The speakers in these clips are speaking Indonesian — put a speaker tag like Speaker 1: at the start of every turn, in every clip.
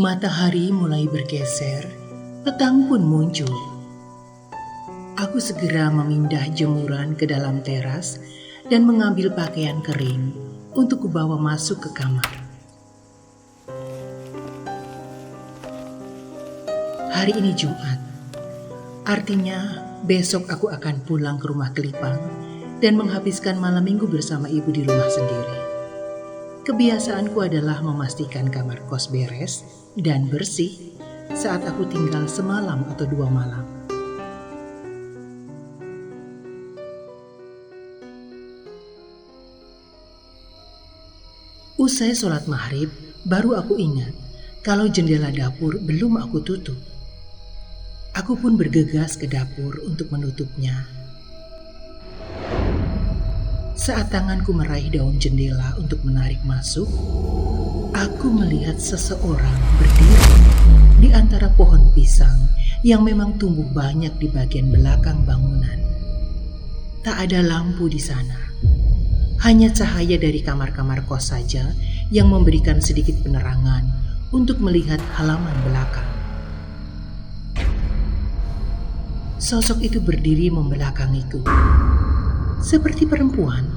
Speaker 1: Matahari mulai bergeser, petang pun muncul. Aku segera memindah jemuran ke dalam teras dan mengambil pakaian kering untuk kubawa masuk ke kamar. Hari ini Jumat, artinya besok aku akan pulang ke rumah Kelipang dan menghabiskan malam minggu bersama ibu di rumah sendiri. Kebiasaanku adalah memastikan kamar kos beres dan bersih saat aku tinggal semalam atau 2 malam. Usai sholat maghrib, baru aku ingat kalau jendela dapur belum aku tutup. Aku pun bergegas ke dapur untuk menutupnya. Saat tanganku meraih daun jendela untuk menarik masuk, aku melihat seseorang berdiri di antara pohon pisang yang memang tumbuh banyak di bagian belakang bangunan. Tak ada lampu di sana. Hanya cahaya dari kamar-kamar kos saja yang memberikan sedikit penerangan untuk melihat halaman belakang. Sosok itu berdiri membelakangiku, seperti perempuan,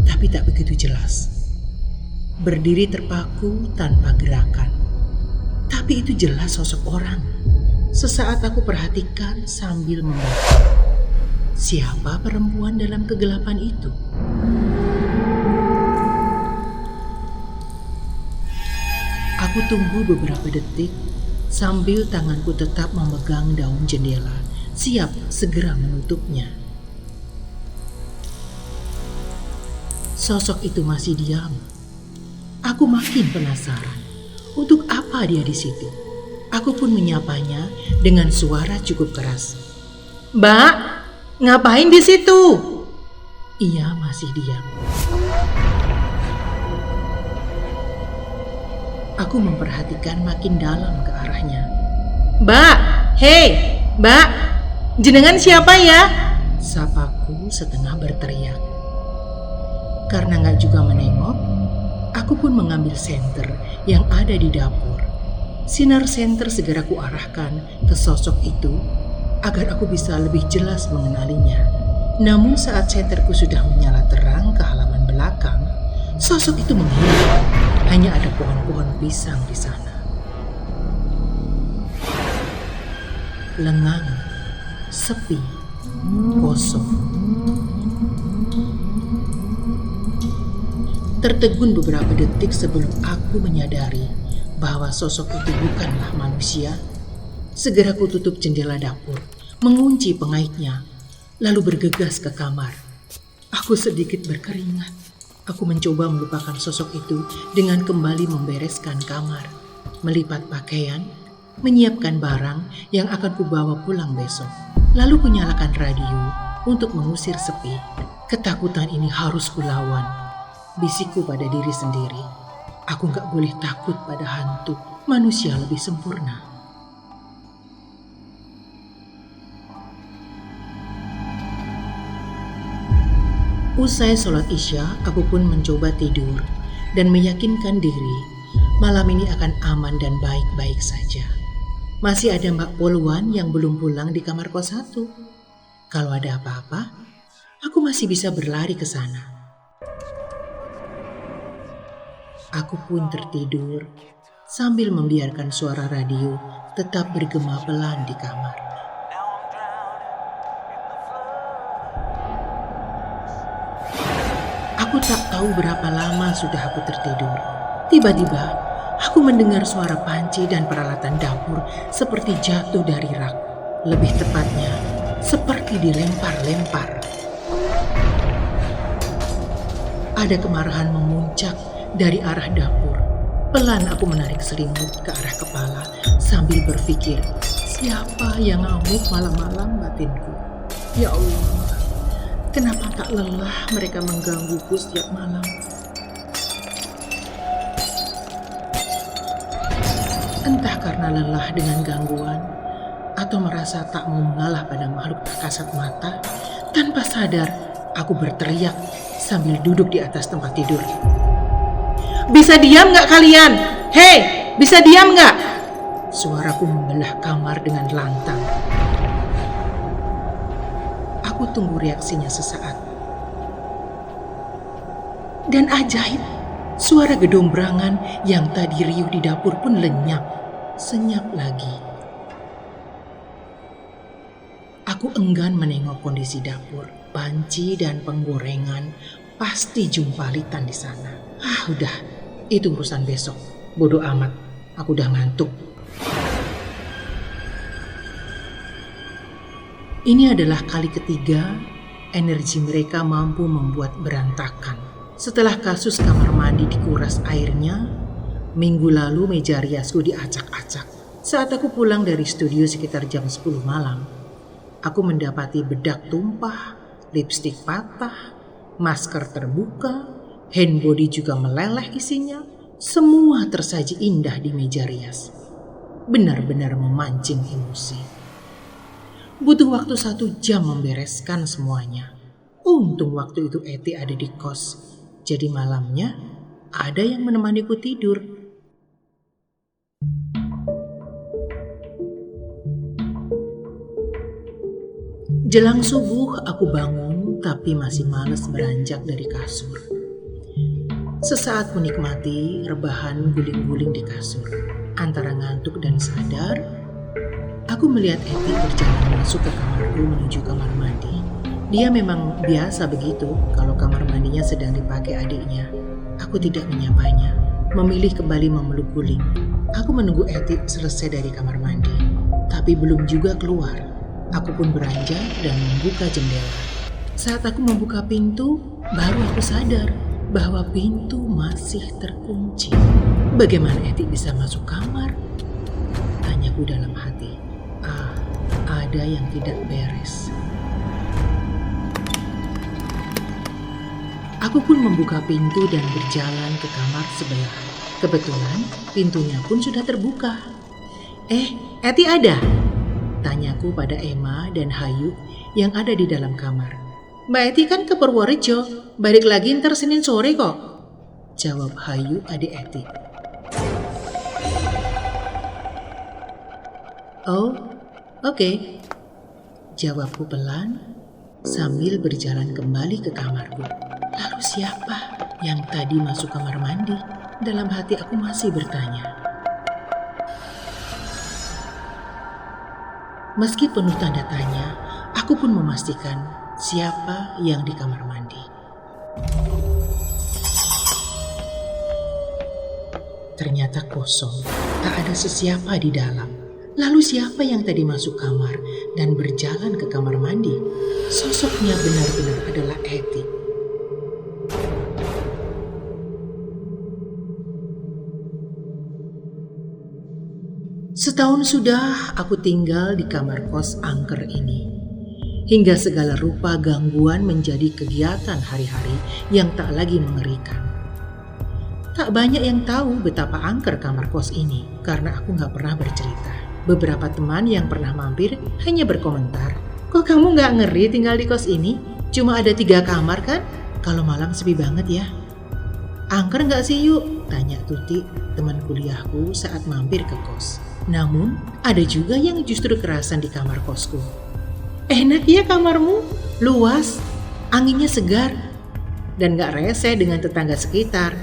Speaker 1: tapi tak begitu jelas. Berdiri terpaku tanpa gerakan, tapi itu jelas sosok orang. Sesaat aku perhatikan sambil membaca. Siapa perempuan dalam kegelapan itu? Aku tunggu beberapa detik sambil tanganku tetap memegang daun jendela, siap segera menutupnya. Sosok itu masih diam. Aku makin penasaran. Untuk apa dia di situ? Aku pun menyapanya dengan suara cukup keras. "Mbak, ngapain di situ?" Ia masih diam. Aku memperhatikan makin dalam ke arahnya. "Mbak, hei, Mbak, jenengan siapa ya?" Sapaku setengah berteriak. Karena gak juga menengok, aku pun mengambil senter yang ada di dapur. Sinar senter segera kuarahkan ke sosok itu agar aku bisa lebih jelas mengenalinya. Namun saat senterku sudah menyala terang ke halaman belakang, sosok itu menghilang. Hanya ada pohon-pohon pisang di sana. Lengang, sepi, kosong. Tertegun beberapa detik sebelum aku menyadari bahwa sosok itu bukanlah manusia. Segera ku tutup jendela dapur, mengunci pengaitnya, lalu bergegas ke kamar. Aku sedikit berkeringat. Aku mencoba melupakan sosok itu dengan kembali membereskan kamar, melipat pakaian, menyiapkan barang yang akan kubawa pulang besok. Lalu kunyalakan radio untuk mengusir sepi. Ketakutan ini harus kulawan. Bisikku pada diri sendiri. Aku gak boleh takut pada hantu. Manusia lebih sempurna. Usai sholat Isya, aku pun mencoba tidur dan meyakinkan diri malam ini akan aman dan baik-baik saja. Masih ada Mbak Polwan yang belum pulang di kamar kos 1. Kalau ada apa-apa, aku masih bisa berlari ke sana. Aku pun tertidur sambil membiarkan suara radio tetap bergema pelan di kamar. Aku tak tahu berapa lama sudah aku tertidur. Tiba-tiba, aku mendengar suara panci dan peralatan dapur seperti jatuh dari rak. Lebih tepatnya, seperti dilempar-lempar. Ada kemarahan memuncak dari arah dapur. Pelan aku menarik selimut ke arah kepala sambil berpikir, siapa yang ngamuk malam-malam batinku? Ya Allah. Kenapa tak lelah mereka menggangguku setiap malam? Entah karena lelah dengan gangguan atau merasa tak mau mengalah pada makhluk tak kasat mata, tanpa sadar aku berteriak sambil duduk di atas tempat tidur. "Bisa diam gak kalian? Hei, Bisa diam nggak? Suaraku membelah kamar dengan lantang. Aku tunggu reaksinya sesaat. Dan ajaib, suara gedombrangan yang tadi riuh di dapur pun lenyap, senyap lagi. Aku enggan menengok kondisi dapur. Panci dan penggorengan pasti jumpalitan di sana. Udah, itu urusan besok. Bodoh amat, aku udah ngantuk. Ini adalah kali ketiga energi mereka mampu membuat berantakan. Setelah kasus kamar mandi dikuras airnya, minggu lalu meja riasku diacak-acak. Saat aku pulang dari studio sekitar jam 10 malam, aku mendapati bedak tumpah, lipstik patah, masker terbuka, handbody juga meleleh isinya. Semua tersaji indah di meja rias. Benar-benar memancing emosi. Butuh waktu 1 jam membereskan semuanya. Untung waktu itu Eti ada di kos. Jadi malamnya ada yang menemaniku tidur. Jelang subuh aku bangun tapi masih malas beranjak dari kasur. Sesaat menikmati rebahan guling-guling di kasur. Antara ngantuk dan sadar, aku melihat Eti berjalan masuk ke kamarku menuju kamar mandi. Dia memang biasa begitu kalau kamar mandinya sedang dipakai adiknya. Aku tidak menyapanya, memilih kembali memeluk guling. Aku menunggu Eti selesai dari kamar mandi, tapi belum juga keluar. Aku pun beranjak dan membuka jendela. Saat aku membuka pintu, baru aku sadar bahwa pintu masih terkunci. Bagaimana Eti bisa masuk kamar? Tanyaku dalam hati. Ada yang tidak beres. Aku pun membuka pintu dan berjalan ke kamar sebelah. Kebetulan pintunya pun sudah terbuka. Eti ada? Tanyaku pada Emma dan Hayu yang ada di dalam kamar. Mbak Eti kan ke Purworejo, balik lagi ntar Senin sore kok. Jawab Hayu adik Eti. Oh, oke. Jawabku pelan sambil berjalan kembali ke kamarku. Lalu siapa yang tadi masuk kamar mandi? Dalam hati aku masih bertanya. Meski penuh tanda tanya, aku pun memastikan siapa yang di kamar mandi. Ternyata kosong, tak ada sesiapa di dalam. Lalu siapa yang tadi masuk kamar dan berjalan ke kamar mandi? Sosoknya benar-benar adalah Eti. Setahun sudah aku tinggal di kamar kos angker ini. Hingga segala rupa gangguan menjadi kegiatan hari-hari yang tak lagi mengerikan. Tak banyak yang tahu betapa angker kamar kos ini karena aku gak pernah bercerita. Beberapa teman yang pernah mampir hanya berkomentar, "Kok kamu gak ngeri tinggal di kos ini? Cuma ada 3 kamar kan? Kalau malam sepi banget ya." "Angker gak sih yuk?" tanya Tuti, teman kuliahku saat mampir ke kos. Namun, ada juga yang justru kerasan di kamar kosku. "Enak ya kamarmu, luas, anginnya segar, dan gak rese dengan tetangga sekitar.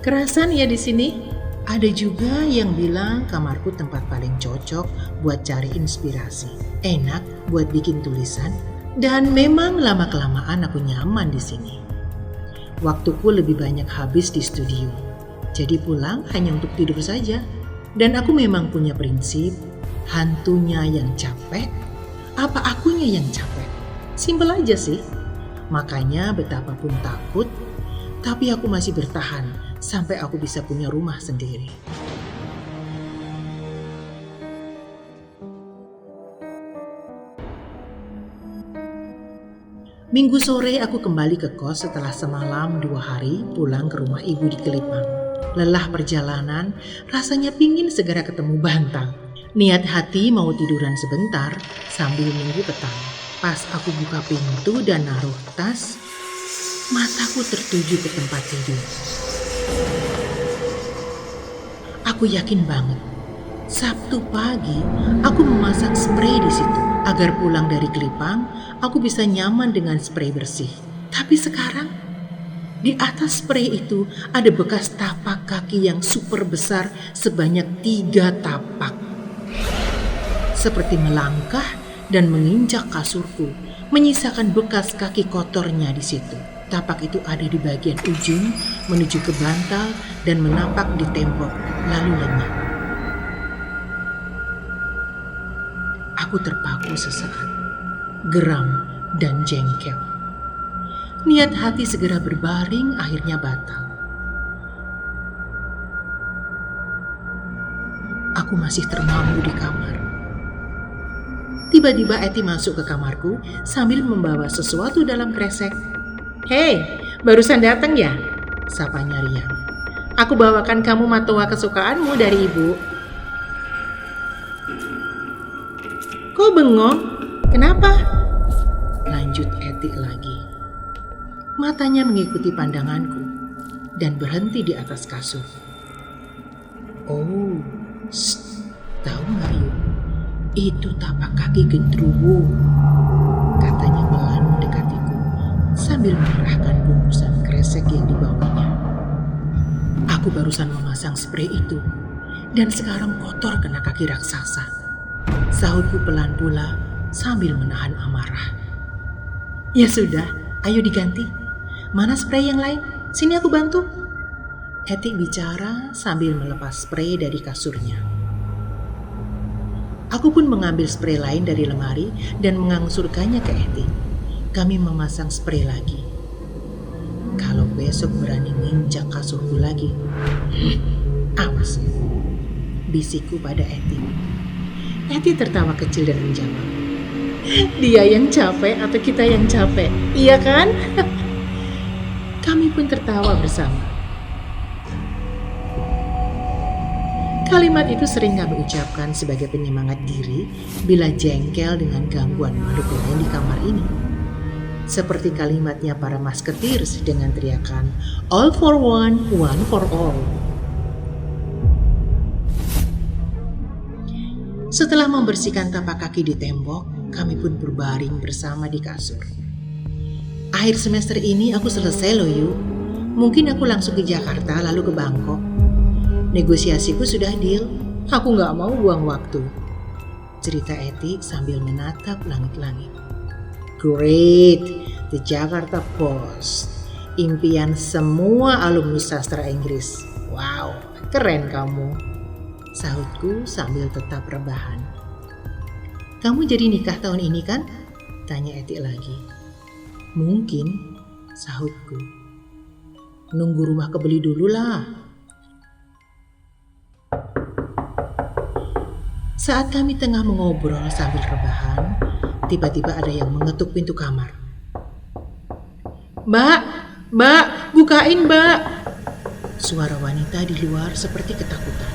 Speaker 1: Kerasan ya di sini." Ada juga yang bilang kamarku tempat paling cocok buat cari inspirasi, enak buat bikin tulisan, dan memang lama-kelamaan aku nyaman di sini. Waktuku lebih banyak habis di studio, jadi pulang hanya untuk tidur saja. Dan aku memang punya prinsip, hantunya yang capek, apa akunya yang capek. Simpel aja sih. Makanya betapapun takut, tapi aku masih bertahan sampai aku bisa punya rumah sendiri. Minggu sore aku kembali ke kos setelah semalam 2 hari pulang ke rumah ibu di Kelipang. Lelah perjalanan, rasanya pingin segera ketemu Bantang. Niat hati mau tiduran sebentar sambil nunggu petang. Pas aku buka pintu dan naruh tas, mataku tertuju ke tempat tidur. Aku yakin banget, Sabtu pagi aku memasang spray di situ agar pulang dari Kelipang aku bisa nyaman dengan spray bersih. Tapi sekarang di atas spray itu ada bekas tapak kaki yang super besar sebanyak 3 tapak. Seperti melangkah dan menginjak kasurku, menyisakan bekas kaki kotornya di situ. Tapak itu ada di bagian ujung menuju ke bantal dan menapak di tembok lalu lenyap. Aku terpaku sesaat, geram dan jengkel. Niat hati segera berbaring akhirnya batal. Aku masih termangu di kamar. Tiba-tiba Eti masuk ke kamarku sambil membawa sesuatu dalam kresek. "Hei, barusan datang ya?" sapanya riang. "Aku bawakan kamu matoa kesukaanmu dari ibu." "Kok bengong? Kenapa?" lanjut Eti lagi. Matanya mengikuti pandanganku dan berhenti di atas kasur. "Oh, tahu nggak yuk? Itu tapak kaki gendruwo," katanya pelan mendekatiku sambil mengerahkan bungkusan kresek yang dibawanya. "Aku barusan memasang spray itu dan sekarang kotor kena kaki raksasa," sahutku pelan pula sambil menahan amarah. "Ya sudah, ayo diganti. Mana spray yang lain? Sini aku bantu." Eti bicara sambil melepas spray dari kasurnya. Aku pun mengambil spray lain dari lemari dan mengangsurkannya ke Eti. Kami memasang spray lagi. "Kalau besok berani nginjak kasurku lagi, awas," bisikku pada Eti. Eti tertawa kecil dan menjawab, "Dia yang capek atau kita yang capek? Iya kan?" Kami pun tertawa bersama. Kalimat itu sering kami ucapkan sebagai penyemangat diri bila jengkel dengan gangguan makhluk lain di kamar ini. Seperti kalimatnya para Musketeers dengan teriakan "All for one, one for all." Setelah membersihkan tapak kaki di tembok, kami pun berbaring bersama di kasur. Akhir semester ini aku selesai loh yuk. Mungkin aku langsung ke Jakarta lalu ke Bangkok. Negosiasiku sudah deal. Aku gak mau buang waktu, cerita Eti sambil menatap langit-langit. Great, the Jakarta Post. Impian semua alumni sastra Inggris. Wow, keren kamu, sahutku sambil tetap rebahan. "Kamu jadi nikah tahun ini kan?" tanya Eti lagi. "Mungkin," sahutku. "Nunggu rumah kebeli dulu lah." Saat kami tengah mengobrol sambil rebahan, tiba-tiba ada yang mengetuk pintu kamar. "Mbak, Mbak, bukain Mbak!" Suara wanita di luar seperti ketakutan.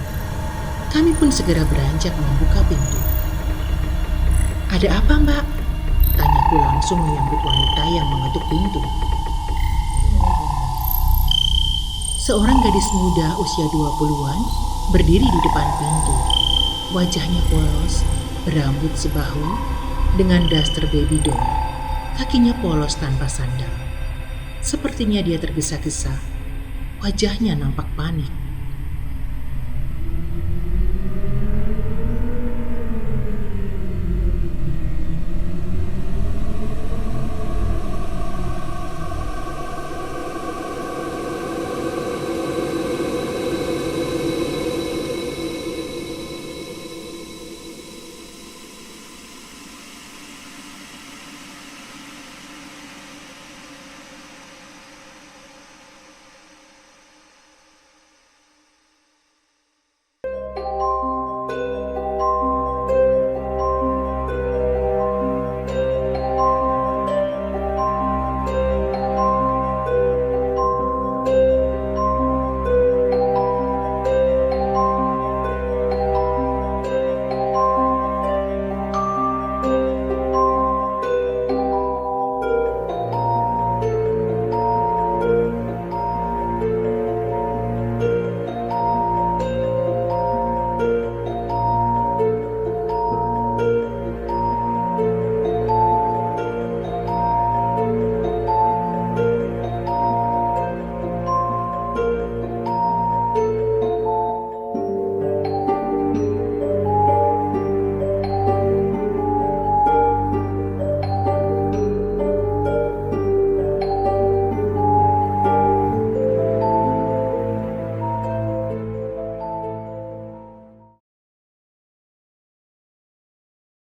Speaker 1: Kami pun segera beranjak membuka pintu. "Ada apa Mbak?" tanyaku langsung menyambut wanita yang mengetuk pintu. Seorang gadis muda usia 20-an berdiri di depan pintu. Wajahnya polos, berambut sebahu, dengan daster baby doll. Kakinya polos tanpa sandal. Sepertinya dia tergesa-gesa. Wajahnya nampak panik.